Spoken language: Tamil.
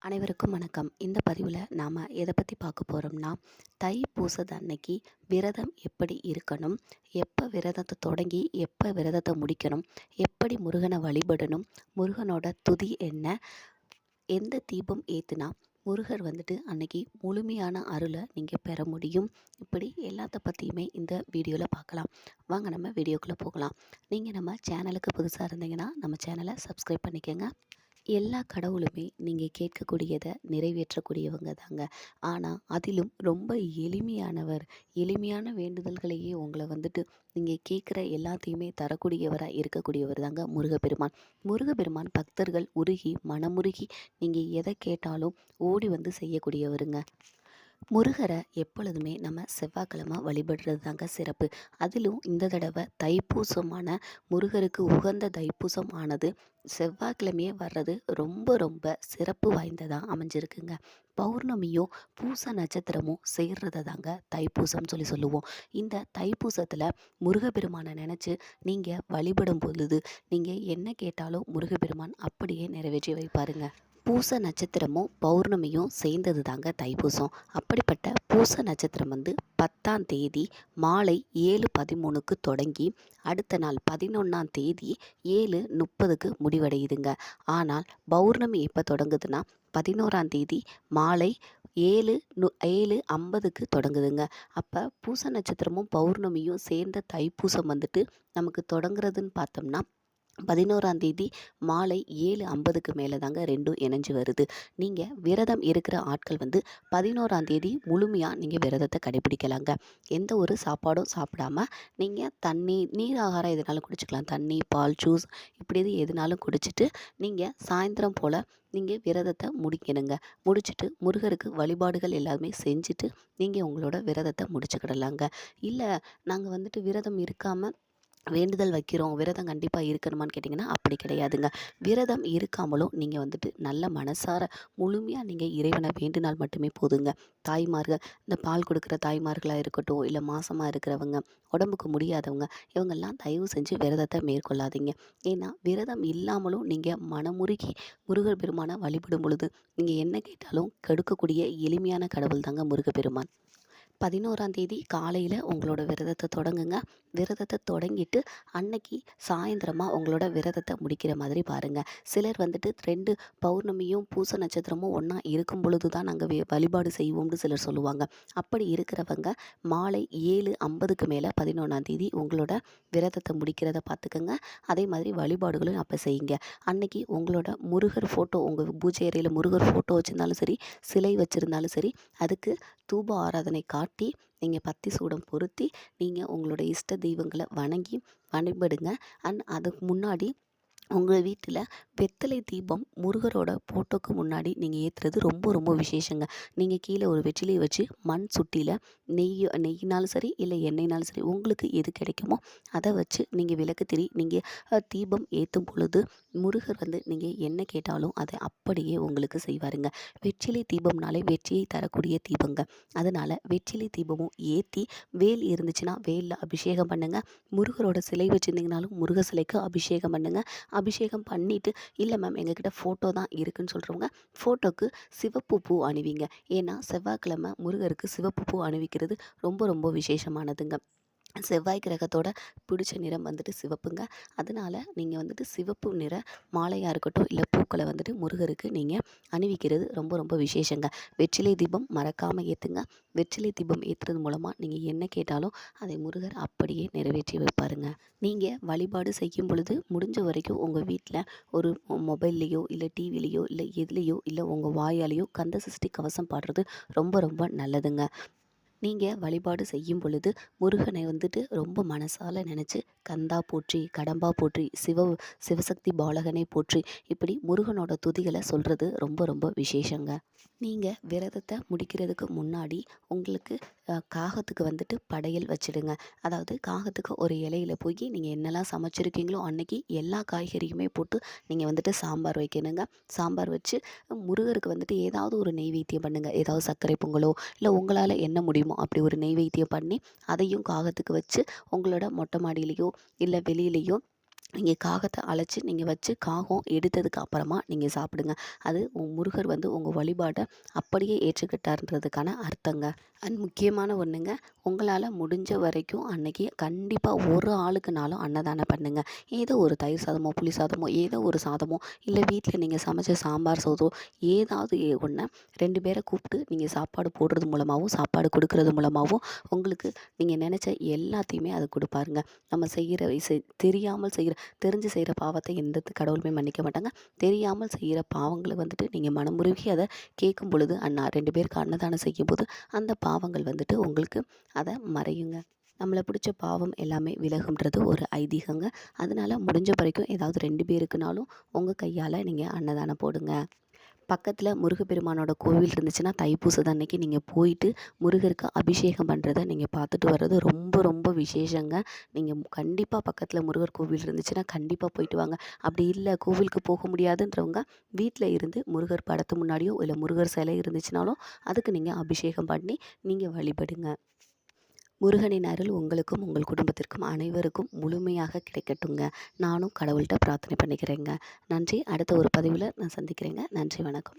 அனைவருக்கும் வணக்கம். இந்த பதிவில் நாம் எதை பற்றி பார்க்க போகிறோம்னா, தைப்பூசத்து அன்னைக்கு விரதம் எப்படி இருக்கணும், எப்போ விரதத்தை தொடங்கி எப்போ விரதத்தை முடிக்கணும், எப்படி முருகனை வழிபடணும், முருகனோட துதி என்ன, எந்த தீபம் ஏற்றுனா முருகர் அன்னைக்கு முழுமையான அருளை நீங்கள் பெற முடியும். இப்படி எல்லாத்த பற்றியுமே இந்த வீடியோவில் பார்க்கலாம். வாங்க நம்ம வீடியோக்குள்ளே போகலாம். நீங்கள் நம்ம சேனலுக்கு புதுசாக இருந்தீங்கன்னா நம்ம சேனலை சப்ஸ்கிரைப் பண்ணிக்கோங்க. எல்லா கடவுளுமே நீங்கள் கேட்கக்கூடியதை நிறைவேற்றக்கூடியவங்க தாங்க. ஆனால் அதிலும் ரொம்ப எளிமையான வேண்டுதல்களையே உங்களை நீங்கள் கேட்குற எல்லாத்தையுமே தரக்கூடியவராக இருக்கக்கூடியவர் தாங்க முருகப்பெருமான். முருகப்பெருமான் பக்தர்கள் உருகி மனமுருகி நீங்கள் எதை கேட்டாலும் ஓடி வந்து செய்யக்கூடியவருங்க. முருகரை எப்பொழுதுமே நம்ம செவ்வாய்க்கிழமை வழிபடுறது தாங்க சிறப்பு. அதிலும் இந்த தடவை தைப்பூசமான முருகருக்கு உகந்த தைப்பூசம் ஆனது செவ்வாய்க்கிழமையே வர்றது ரொம்ப ரொம்ப சிறப்பு வாய்ந்ததாக அமைஞ்சிருக்குங்க. பௌர்ணமியும் பூச நட்சத்திரமும் சேர்றதை தாங்க தைப்பூசம் சொல்லுவோம். இந்த தைப்பூசத்தில் முருகப்பெருமானை நினச்சி நீங்கள் வழிபடும் பொழுது நீங்கள் என்ன கேட்டாலும் முருகப்பெருமான் அப்படியே நிறைவேற்றி வைப்பாருங்க. பூச நட்சத்திரமும் பௌர்ணமியும் சேர்ந்தது தாங்க தைப்பூசம். அப்படிப்பட்ட பூச நட்சத்திரம் 10ஆம் தேதி மாலை 7:13க்கு தொடங்கி அடுத்த நாள் 11ஆம் தேதி 7:30க்கு முடிவடையுதுங்க. ஆனால் பௌர்ணமி எப்போ தொடங்குதுன்னா 11ஆம் தேதி மாலை 7:50க்கு தொடங்குதுங்க. அப்போ பூச நட்சத்திரமும் பௌர்ணமியும் சேர்ந்த தைப்பூசம் நமக்கு தொடங்குறதுன்னு பார்த்தோம்னா 11ஆம் தேதி மாலை 7:50க்கு மேலே தாங்க ரெண்டும் இணைஞ்சு வருது. நீங்கள் விரதம் இருக்கிற ஆட்கள் 11ஆம் தேதி முழுமையாக நீங்கள் விரதத்தை கடைபிடிக்கலாங்க. எந்த ஒரு சாப்பாடும் சாப்பிடாம நீங்கள் தண்ணி நீர் ஆகாரம் எதுனாலும் குடிச்சிக்கலாம். தண்ணி, பால், ஜூஸ் இப்படி எதுனாலும் குடிச்சிட்டு நீங்கள் சாயந்தரம் போல் நீங்கள் விரதத்தை முடிக்கணுங்க. முடிச்சுட்டு முருகருக்கு வழிபாடுகள் எல்லாமே செஞ்சுட்டு நீங்கள் உங்களோட விரதத்தை முடிச்சுக்கிடலாங்க. இல்லை நாங்கள் விரதம் இருக்காமல் வேண்டுதல் வைக்கிறோம், விரதம் கண்டிப்பாக இருக்கணுமான்னு கேட்டிங்கன்னா அப்படி கிடையாதுங்க. விரதம் இருக்காமலும் நீங்கள் நல்ல மனசார முழுமையாக நீங்கள் இறைவனை வேண்டினால் மட்டுமே போதுங்க. தாய்மார்கள், இந்த பால் கொடுக்குற தாய்மார்களாக இருக்கட்டும், இல்லை மாசமாக இருக்கிறவங்க, உடம்புக்கு முடியாதவங்க, இவங்கெல்லாம் தயவு செஞ்சு விரதத்தை மேற்கொள்ளாதீங்க. ஏன்னா விரதம் இல்லாமலும் நீங்கள் மனமுருகி முருகர் பெருமானை வழிபடும் பொழுது நீங்கள் என்ன கேட்டாலும் கெடுக்கக்கூடிய எளிமையான கடவுள் தாங்க முருகப்பெருமான். 11ஆம் தேதி காலையில் உங்களோட விரதத்தை தொடங்குங்க. விரதத்தை தொடங்கிட்டு அன்னைக்கு சாயந்தரமாக உங்களோட விரதத்தை முடிக்கிற மாதிரி பாருங்கள். சிலர் 2 பௌர்ணமியும் பூச நட்சத்திரமும் ஒன்றா இருக்கும் பொழுது தான் நாங்கள் வழிபாடு செய்வோம்னு சிலர் சொல்லுவாங்க. அப்படி இருக்கிறவங்க மாலை 7:50க்கு மேலே 11ஆம் தேதி உங்களோட விரதத்தை முடிக்கிறத பார்த்துக்கோங்க. அதே மாதிரி வழிபாடுகளும் அப்போ செய்யுங்க. அன்னைக்கு உங்களோட முருகர் ஃபோட்டோ, உங்கள் பூஜை அறையில் முருகர் ஃபோட்டோ வச்சுருந்தாலும் சரி, சிலை வச்சுருந்தாலும் சரி, அதுக்கு தூப ஆராதனை காட்டி நீங்கள் பத்தி சூடம் பொருத்தி நீங்கள் உங்களோட இஷ்ட தெய்வங்களை வழிபடுங்க. அதுக்கு முன்னாடி உங்கள் வீட்டில் வெத்தலை தீபம் முருகரோட ஃபோட்டோக்கு முன்னாடி நீங்கள் ஏற்றுறது ரொம்ப ரொம்ப விசேஷங்க. நீங்கள் கீழே ஒரு வெற்றிலையை வச்சு மண் சுட்டியில் நெய்யினாலும் சரி, இல்லை எண்ணெய்னாலும் சரி, உங்களுக்கு எது கிடைக்குமோ அதை வச்சு நீங்கள் விளக்கு திரி நீங்கள் தீபம் ஏற்றும் பொழுது முருகர் நீங்கள் என்ன கேட்டாலும் அதை அப்படியே உங்களுக்கு செய்வாருங்க. வெற்றிலை தீபம்னாலே வெற்றியை தரக்கூடிய தீபங்க. அதனால் வெற்றிலை தீபமும் ஏற்றி வேல் இருந்துச்சுன்னா வேலில் அபிஷேகம் பண்ணுங்கள். முருகரோட சிலை வச்சுருந்தீங்கனாலும் முருகர் சிலைக்கு அபிஷேகம் பண்ணுங்கள். அபிஷேகம் பண்ணிவிட்டு, இல்லை மேம் எங்ககிட்ட ஃபோட்டோ தான் இருக்குதுன்னு சொல்கிறவங்க ஃபோட்டோக்கு சிவப்பு பூ அணிவிங்க. ஏன்னா செவ்வாய்க்கிழமை முருகருக்கு சிவப்பு பூ அணிவிக்கிறது ரொம்ப ரொம்ப விசேஷமானதுங்க. செவ்வாய் கிரகத்தோட பிடிச்ச நிறம் சிவப்புங்க. அதனால் நீங்கள் சிவப்பு நிற மாலையாக இருக்கட்டும், இல்லை பூக்களை முருகருக்கு நீங்கள் அணிவிக்கிறது ரொம்ப ரொம்ப விசேஷங்க. வெற்றிலை தீபம் மறக்காமல் ஏற்றுங்க. வெற்றிலை தீபம் ஏற்றுறது மூலமாக நீங்கள் என்ன கேட்டாலும் அதை முருகர் அப்படியே நிறைவேற்றி வைப்பாருங்க. நீங்கள் வழிபாடு செய்யும் பொழுது முடிஞ்ச வரைக்கும் உங்கள் வீட்டில் ஒரு மொபைல்லையோ இல்லை டிவிலேயோ இல்லை எதுலேயோ இல்லை உங்கள் வாயாலேயோ கந்த சஷ்டி கவசம் பாடுறது ரொம்ப ரொம்ப நல்லதுங்க. நீங்கள் வழிபாடு செய்யும் பொழுது முருகனை ரொம்ப மனசால் நினச்சி கந்தா போற்றி, கடம்பா போற்றி, சிவசக்தி பாலகனை போற்றி, இப்படி முருகனோட துதிகளை சொல்கிறது ரொம்ப ரொம்ப விசேஷங்க. நீங்கள் விரதத்தை முடிக்கிறதுக்கு முன்னாடி உங்களுக்கு காகத்துக்கு படையல் வச்சிடுங்க. அதாவது காகத்துக்கு ஒரு இலையில போய் நீங்கள் என்னெல்லாம் சமைச்சிருக்கீங்களோ அன்னைக்கு எல்லா காய்கறியுமே போட்டு நீங்கள் சாம்பார் வைக்கணுங்க. சாம்பார் வச்சு முருகருக்கு ஏதாவது ஒரு நெய்வேத்தியம் பண்ணுங்கள். ஏதாவது சர்க்கரை பொங்கலோ இல்லை உங்களால் என்ன முடியுமோ அப்படி ஒரு நெய்வேத்தியம் பண்ணி அதையும் காகத்துக்கு வச்சு உங்களோட மொட்டை மாடியிலையோ இல்லை வெளியிலையோ நீங்க காகத்த அழைச்சு நீங்க வச்சு காகம் எடுத்ததுக்கு அப்புறமா நீங்க சாப்பிடுங்க. அது முருகர் வந்து உங்க வழிபாட அப்படியே ஏற்றுக்கிட்டார்ன்றதுக்கான அர்த்தங்க. அண்ட் முக்கியமான ஒண்ணுங்க, உங்களால முடிஞ்ச வரைக்கும் அன்னைக்கு கண்டிப்பா ஒரு ஆளுக்குனாலும் அன்னதானம் பண்ணுங்க. ஏதோ ஒரு தயிர் சாதமோ, புளி சாதமோ, ஏதோ ஒரு சாதமோ, இல்ல வீட்ல நீங்க சமைச்ச சாம்பார் சோதோ ஏதாவது ஒண்ண 2 பேர கூப்பிட்டு நீங்க சாப்பாடு போடுறது மூலமாவும், சாப்பாடு குடுக்குறது மூலமாவும் உங்களுக்கு நீங்க நெனச்ச எல்லாத்தையுமே அது குடுப்பாருங்க. நம்ம செய்யற தெரியாமல் செய்ற தெரிஞ்சு செய்கிற பாவத்தை எந்த கடவுளுமே மன்னிக்க மாட்டாங்க. தெரியாமல் செய்கிற பாவங்களை வந்துட்டு நீங்கள் மனமுருகி அதை கேட்கும் பொழுது 2 பேருக்கு அன்னதானம் செய்யும்போது அந்த பாவங்கள் வந்துட்டு உங்களுக்கு அதை மறையுங்க. நம்மளை பிடிச்ச பாவம் எல்லாமே விலகுன்றது ஒரு ஐதீகங்க. அதனால முடிஞ்ச வரைக்கும் ஏதாவது 2 பேருக்குனாலும் உங்கள் கையால் நீங்கள் அன்னதானம் போடுங்க. பக்கத்தில் முருகப்பெருமானோட கோவில் இருந்துச்சுன்னா தைப்பூசத்து அன்னைக்கு நீங்கள் போயிட்டு முருகருக்கு அபிஷேகம் பண்ணுறத நீங்கள் பார்த்துட்டு வர்றது ரொம்ப ரொம்ப விசேஷங்க. நீங்கள் கண்டிப்பாக பக்கத்தில் முருகர் கோவில் இருந்துச்சுன்னா கண்டிப்பாக போயிட்டு வாங்க. அப்படி இல்லை கோவிலுக்கு போக முடியாதுன்றவங்க வீட்டில் இருந்து முருகர் படத்து முன்னாடியோ இல்லை முருகர் சிலை இருந்துச்சுனாலும் அதுக்கு நீங்கள் அபிஷேகம் பண்ணி நீங்கள் வழிபடுங்க. முருகனின் அருள் உங்களுக்கும் உங்கள் குடும்பத்திற்கும் அனைவருக்கும் முழுமையாக கிடைக்கட்டுங்க. நானும் கடவுள்கிட்ட பிரார்த்தனை பண்ணிக்கிறேங்க. நன்றி. அடுத்த ஒரு பதிவில் நான் சந்திக்கிறேங்க. நன்றி, வணக்கம்.